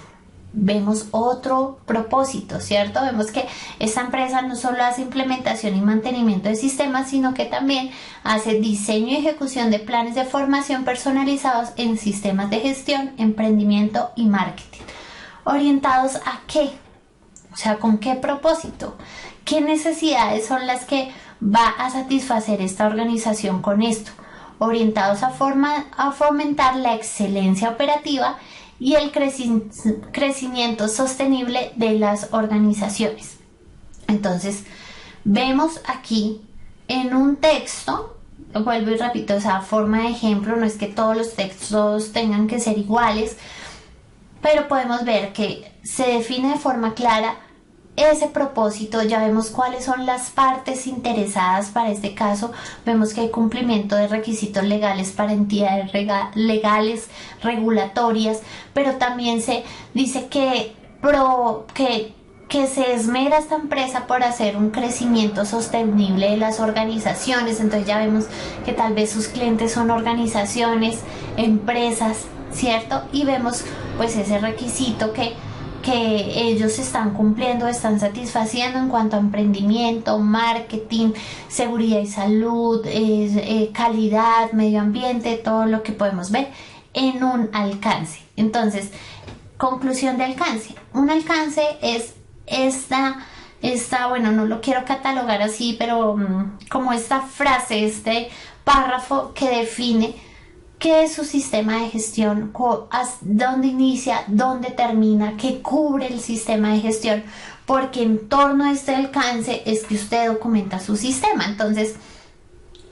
vemos otro propósito, ¿cierto? Vemos que esta empresa no solo hace implementación y mantenimiento de sistemas, sino que también hace diseño y ejecución de planes de formación personalizados en sistemas de gestión, emprendimiento y marketing. ¿Orientados a qué? O sea, ¿con qué propósito? ¿Qué necesidades son las que va a satisfacer esta organización con esto? Orientados a fomentar la excelencia operativa y el crecimiento sostenible de las organizaciones. Entonces, vemos aquí en un texto, vuelvo y repito, esa forma de ejemplo, no es que todos los textos tengan que ser iguales, pero podemos ver que se define de forma clara ese propósito. Ya vemos cuáles son las partes interesadas para este caso. Vemos que hay cumplimiento de requisitos legales para entidades legales, regulatorias, pero también se dice que se esmera esta empresa por hacer un crecimiento sostenible de las organizaciones. Entonces ya vemos que tal vez sus clientes son organizaciones, empresas, ¿cierto? Y vemos pues ese requisito que ellos están cumpliendo, están satisfaciendo en cuanto a emprendimiento, marketing, seguridad y salud, calidad, medio ambiente, todo lo que podemos ver en un alcance. Entonces, conclusión de alcance. Un alcance es bueno, no lo quiero catalogar así, pero como esta frase, este párrafo que define qué es su sistema de gestión, dónde inicia, dónde termina, qué cubre el sistema de gestión, porque en torno a este alcance es que usted documenta su sistema. Entonces,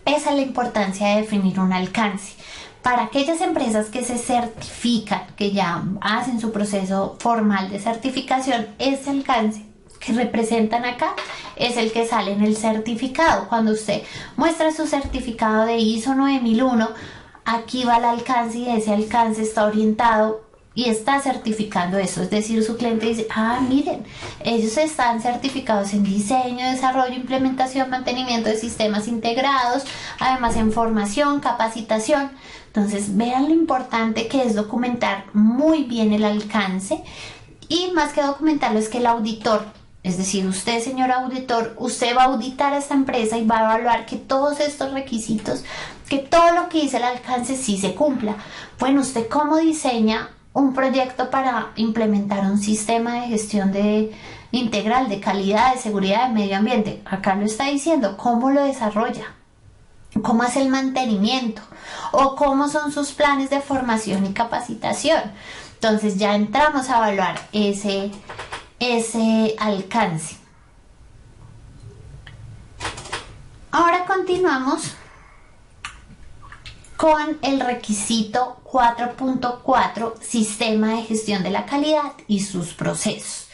esa es la importancia de definir un alcance. Para aquellas empresas que se certifican, que ya hacen su proceso formal de certificación, ese alcance que representan acá es el que sale en el certificado. Cuando usted muestra su certificado de ISO 9001, aquí va el alcance y ese alcance está orientado y está certificando eso. Es decir, su cliente dice, miren, ellos están certificados en diseño, desarrollo, implementación, mantenimiento de sistemas integrados, además en formación, capacitación. Entonces, vean lo importante que es documentar muy bien el alcance, y más que documentarlo es que el auditor, es decir, usted, señor auditor, usted va a auditar a esta empresa y va a evaluar que todos estos requisitos, que todo lo que dice el alcance sí se cumpla. Bueno, ¿usted cómo diseña un proyecto para implementar un sistema de gestión integral de calidad, de seguridad, de medio ambiente? Acá lo está diciendo. ¿Cómo lo desarrolla? ¿Cómo hace el mantenimiento? ¿O cómo son sus planes de formación y capacitación? Entonces ya entramos a evaluar ese alcance. Ahora continuamos con el requisito 4.4, sistema de gestión de la calidad y sus procesos.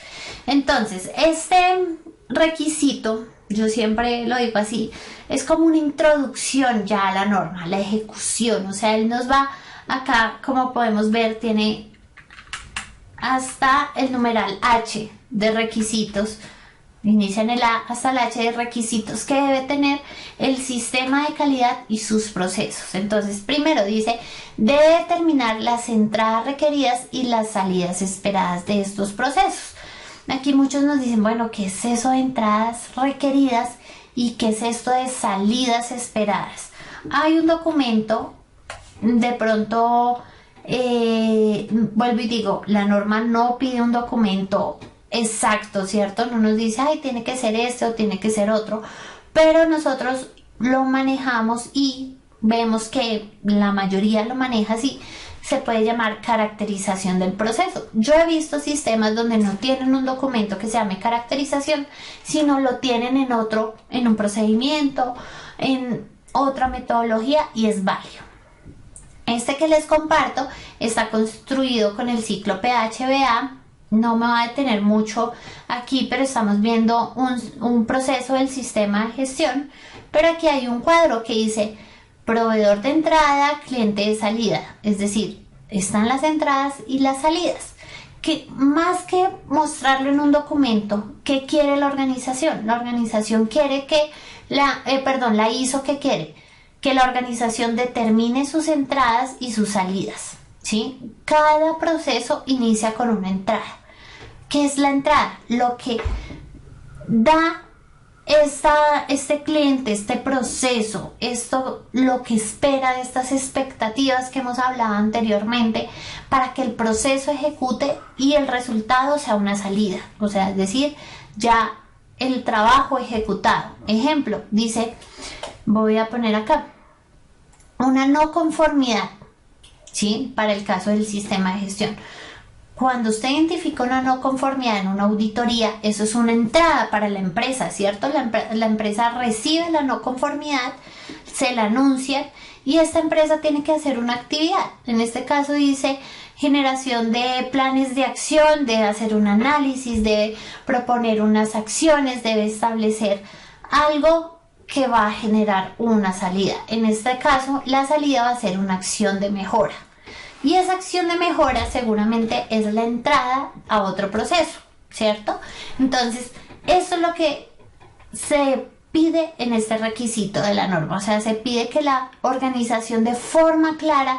Entonces, este requisito, yo siempre lo digo así, es como una introducción ya a la norma, a la ejecución. O sea, él nos va acá, como podemos ver, tiene hasta el numeral H de requisitos. Inicia en el A hasta el H de requisitos que debe tener el sistema de calidad y sus procesos. Entonces, primero dice, debe determinar las entradas requeridas y las salidas esperadas de estos procesos. Aquí muchos nos dicen, bueno, ¿qué es eso de entradas requeridas y qué es esto de salidas esperadas? Hay un documento, de pronto, vuelvo y digo, la norma no pide un documento exacto, ¿cierto? No nos dice, tiene que ser este o tiene que ser otro, pero nosotros lo manejamos y vemos que la mayoría lo maneja así. Se puede llamar caracterización del proceso. Yo he visto sistemas donde no tienen un documento que se llame caracterización, sino lo tienen en un procedimiento, en otra metodología, y es válido. Este que les comparto está construido con el ciclo PHBA. No me va a detener mucho aquí, pero estamos viendo un proceso del sistema de gestión. Pero aquí hay un cuadro que dice proveedor de entrada, cliente de salida. Es decir, están las entradas y las salidas. Que más que mostrarlo en un documento, ¿qué quiere la organización? La organización quiere que la ISO, ¿qué quiere? Que la organización determine sus entradas y sus salidas, ¿sí? Cada proceso inicia con una entrada. ¿Qué es la entrada? Lo que da este cliente, este proceso, esto lo que espera de estas expectativas que hemos hablado anteriormente para que el proceso ejecute y el resultado sea una salida, o sea, es decir, ya el trabajo ejecutado. Ejemplo, dice, voy a poner acá, una no conformidad, ¿sí? Para el caso del sistema de gestión. Cuando usted identifica una no conformidad en una auditoría, eso es una entrada para la empresa, ¿cierto? La empresa recibe la no conformidad, se la anuncian y esta empresa tiene que hacer una actividad. En este caso dice generación de planes de acción, debe hacer un análisis, debe proponer unas acciones, debe establecer algo que va a generar una salida. En este caso, la salida va a ser una acción de mejora. Y esa acción de mejora seguramente es la entrada a otro proceso, ¿cierto? Entonces, eso es lo que se pide en este requisito de la norma. O sea, se pide que la organización de forma clara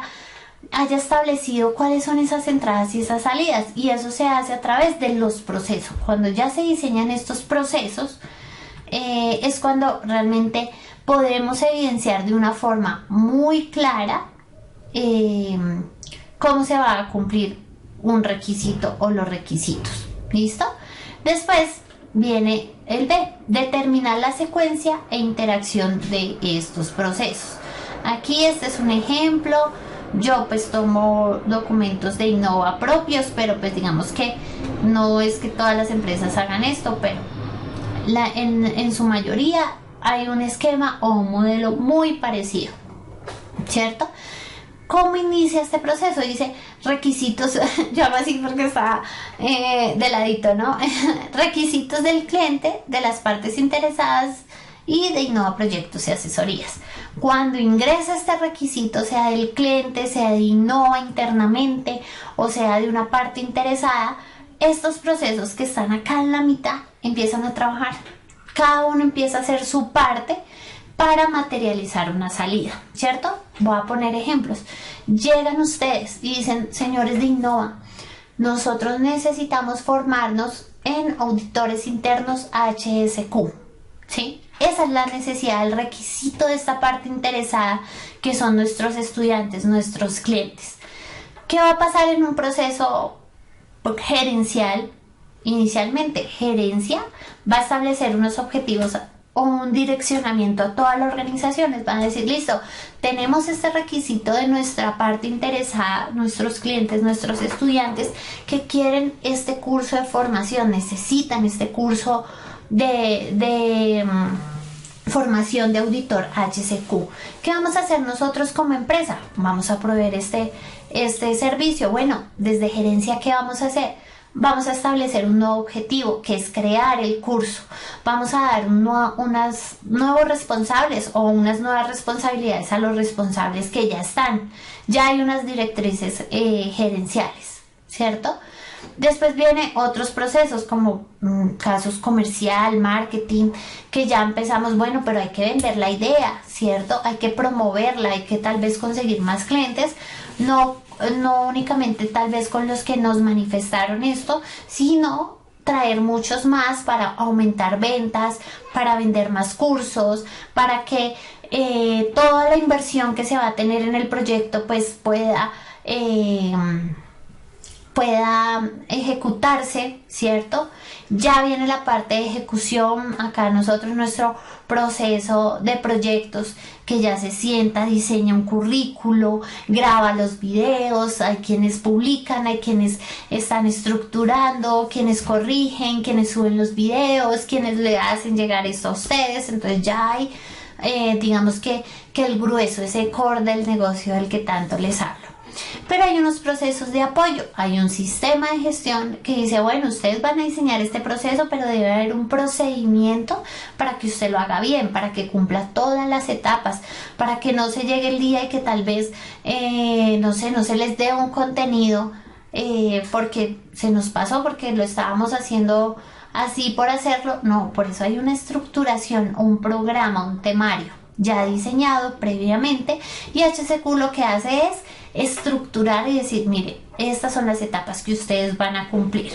haya establecido cuáles son esas entradas y esas salidas. Y eso se hace a través de los procesos. Cuando ya se diseñan estos procesos, es cuando realmente podemos evidenciar de una forma muy clara cómo se va a cumplir un requisito o los requisitos. ¿Listo? Después viene el B, determinar la secuencia e interacción de estos procesos. Aquí este es un ejemplo. Yo pues tomo documentos de Innova propios, pero pues digamos que no es que todas las empresas hagan esto, pero en su mayoría hay un esquema o un modelo muy parecido, ¿cierto? ¿Cómo inicia este proceso? Dice requisitos, yo hago así porque está de ladito, ¿no? Requisitos del cliente, de las partes interesadas y de Innova Proyectos y Asesorías. Cuando ingresa este requisito, sea del cliente, sea de Innova internamente o sea de una parte interesada, estos procesos que están acá en la mitad empiezan a trabajar. Cada uno empieza a hacer su parte para materializar una salida, ¿cierto? Voy a poner ejemplos. Llegan ustedes y dicen, señores de Innova, nosotros necesitamos formarnos en auditores internos HSQ, ¿sí? Esa es la necesidad, el requisito de esta parte interesada, que son nuestros estudiantes, nuestros clientes. ¿Qué va a pasar en un proceso gerencial? Inicialmente, gerencia va a establecer unos objetivos o un direccionamiento a todas las organizaciones. Van a decir, listo, tenemos este requisito de nuestra parte interesada, nuestros clientes, nuestros estudiantes que quieren este curso de formación, necesitan este curso de formación de auditor HSQ. ¿Qué vamos a hacer nosotros como empresa? Vamos a proveer este servicio. Bueno, desde gerencia, ¿qué vamos a hacer? Vamos a establecer un nuevo objetivo, que es crear el curso. Vamos a dar unos nuevos responsables o unas nuevas responsabilidades a los responsables que ya están. Ya hay unas directrices gerenciales, ¿cierto? Después vienen otros procesos como casos comercial, marketing, que ya empezamos, bueno, pero hay que vender la idea, ¿cierto? Hay que promoverla, hay que tal vez conseguir más clientes, no únicamente tal vez con los que nos manifestaron esto, sino traer muchos más para aumentar ventas, para vender más cursos, para que toda la inversión que se va a tener en el proyecto pues pueda ejecutarse, ¿cierto? Ya viene la parte de ejecución. Acá nosotros, nuestro proceso de proyectos, que ya se sienta, diseña un currículo, graba los videos, hay quienes publican, hay quienes están estructurando, quienes corrigen, quienes suben los videos, quienes le hacen llegar esto a ustedes. Entonces ya hay, digamos que el grueso, ese core del negocio del que tanto les hablo. Pero hay unos procesos de apoyo, hay un sistema de gestión que dice, bueno, ustedes van a diseñar este proceso, pero debe haber un procedimiento para que usted lo haga bien, para que cumpla todas las etapas, para que no se llegue el día y que tal vez, no se les dé un contenido porque se nos pasó, porque lo estábamos haciendo así por hacerlo. No, por eso hay una estructuración, un programa, un temario ya diseñado previamente, y HSQ lo que hace es estructurar y decir, mire, estas son las etapas que ustedes van a cumplir.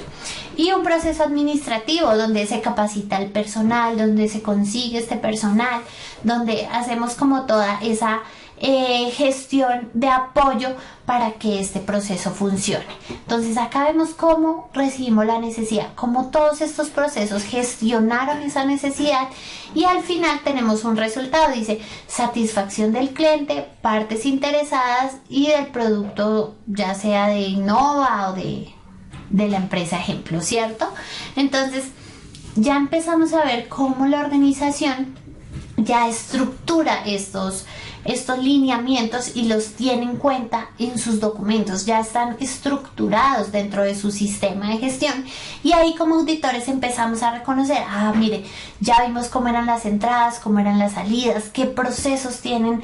Y un proceso administrativo donde se capacita el personal, donde se consigue este personal, donde hacemos como toda esa gestión de apoyo para que este proceso funcione. Entonces acá vemos cómo recibimos la necesidad, cómo todos estos procesos gestionaron esa necesidad y al final tenemos un resultado, dice satisfacción del cliente, partes interesadas y del producto, ya sea de Innova o de la empresa ejemplo, ¿cierto? Entonces ya empezamos a ver cómo la organización ya estructura estos lineamientos y los tiene en cuenta en sus documentos, ya están estructurados dentro de su sistema de gestión y ahí como auditores empezamos a reconocer, mire, ya vimos cómo eran las entradas, cómo eran las salidas, qué procesos tienen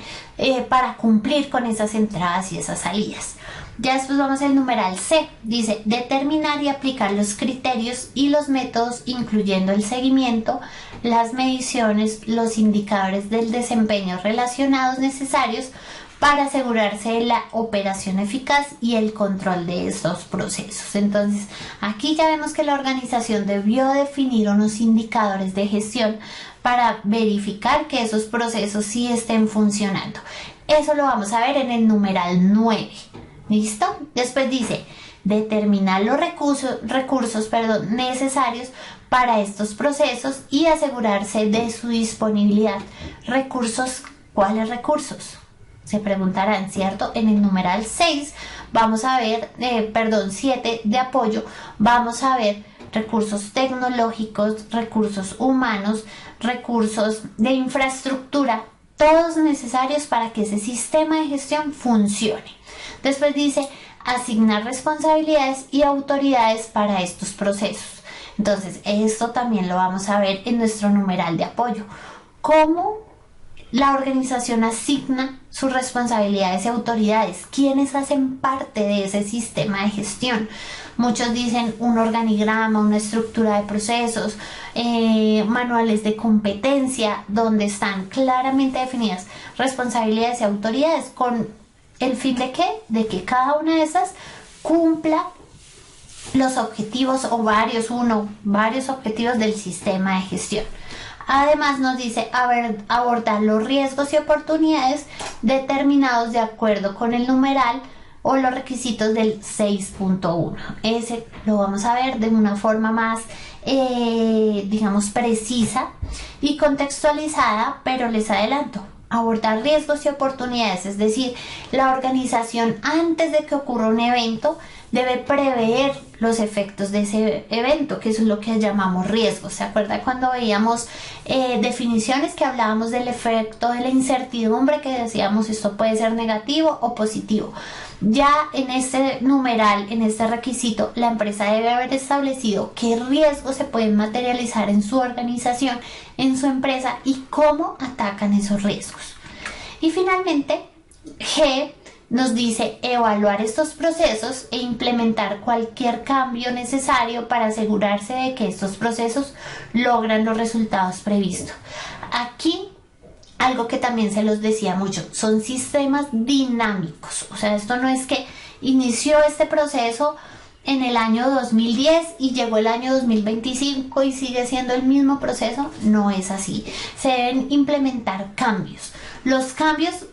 para cumplir con esas entradas y esas salidas. Ya después vamos al numeral C, dice determinar y aplicar los criterios y los métodos incluyendo el seguimiento, las mediciones, los indicadores del desempeño relacionados necesarios para asegurarse de la operación eficaz y el control de estos procesos. Entonces aquí ya vemos que la organización debió definir unos indicadores de gestión para verificar que esos procesos sí estén funcionando. Eso lo vamos a ver en el numeral 9. ¿Listo? Después dice determinar los recursos necesarios para estos procesos y asegurarse de su disponibilidad. ¿Recursos? ¿Cuáles recursos? Se preguntarán, ¿cierto? En el numeral 6 vamos a ver, 7 de apoyo, vamos a ver recursos tecnológicos, recursos humanos, recursos de infraestructura, todos necesarios para que ese sistema de gestión funcione. Después dice asignar responsabilidades y autoridades para estos procesos. Entonces, esto también lo vamos a ver en nuestro numeral de apoyo. ¿Cómo la organización asigna sus responsabilidades y autoridades? ¿Quiénes hacen parte de ese sistema de gestión? Muchos dicen un organigrama, una estructura de procesos, manuales de competencia, donde están claramente definidas responsabilidades y autoridades con el fin de ¿qué? De que cada una de esas cumpla los objetivos o varios objetivos del sistema de gestión. Además nos dice abordar los riesgos y oportunidades determinados de acuerdo con el numeral o los requisitos del 6.1. Ese lo vamos a ver de una forma más, digamos, precisa y contextualizada, pero les adelanto. Abordar riesgos y oportunidades, es decir, la organización antes de que ocurra un evento debe prever los efectos de ese evento, que es lo que llamamos riesgos. ¿Se acuerda cuando veíamos definiciones que hablábamos del efecto de la incertidumbre, que decíamos esto puede ser negativo o positivo? Ya en este numeral, en este requisito, la empresa debe haber establecido qué riesgos se pueden materializar en su organización, en su empresa y cómo atacan esos riesgos. Y finalmente, G nos dice evaluar estos procesos e implementar cualquier cambio necesario para asegurarse de que estos procesos logran los resultados previstos. Aquí algo que también se los decía mucho, son sistemas dinámicos. O sea, esto no es que inició este proceso en el año 2010 y llegó el año 2025 y sigue siendo el mismo proceso. No es así. Se deben implementar cambios. Los cambios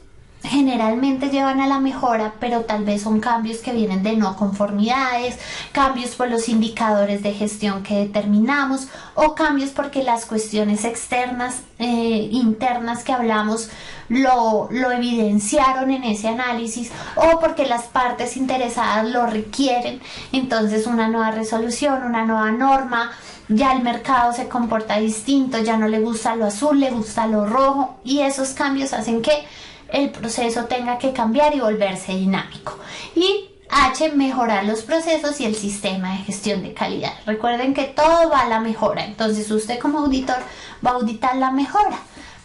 generalmente llevan a la mejora, pero tal vez son cambios que vienen de no conformidades, cambios por los indicadores de gestión que determinamos o cambios porque las cuestiones externas, internas que hablamos lo evidenciaron en ese análisis o porque las partes interesadas lo requieren. Entonces una nueva resolución, una nueva norma, ya el mercado se comporta distinto, ya no le gusta lo azul, le gusta lo rojo y esos cambios hacen que el proceso tenga que cambiar y volverse dinámico. Y H, mejorar los procesos y el sistema de gestión de calidad. Recuerden que todo va a la mejora. Entonces usted como auditor va a auditar la mejora.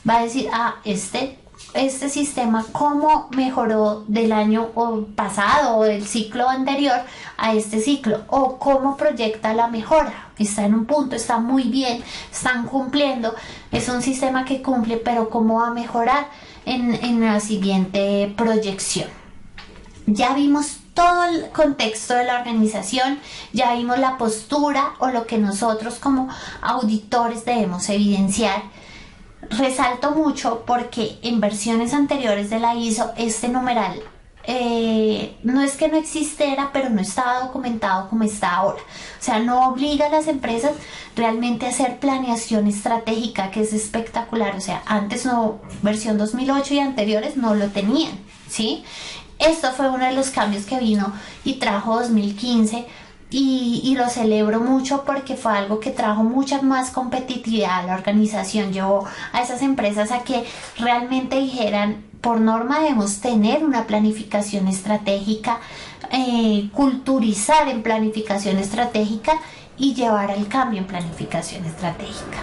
Va a decir, este sistema cómo mejoró del año pasado o del ciclo anterior a este ciclo, o cómo proyecta la mejora. Está en un punto, está muy bien, están cumpliendo, es un sistema que cumple, pero cómo va a mejorar en la siguiente proyección. Ya vimos todo el contexto de la organización, ya vimos la postura o lo que nosotros como auditores debemos evidenciar. Resalto mucho porque en versiones anteriores de la ISO este numeral no es que no existiera, pero no estaba documentado como está ahora. O sea, no obliga a las empresas realmente a hacer planeación estratégica, que es espectacular. O sea, antes no, versión 2008 y anteriores no lo tenían, ¿sí? Esto fue uno de los cambios que vino y trajo 2015. Y lo celebro mucho porque fue algo que trajo mucha más competitividad a la organización, llevó a esas empresas a que realmente dijeran, por norma debemos tener una planificación estratégica, culturizar en planificación estratégica y llevar al cambio en planificación estratégica.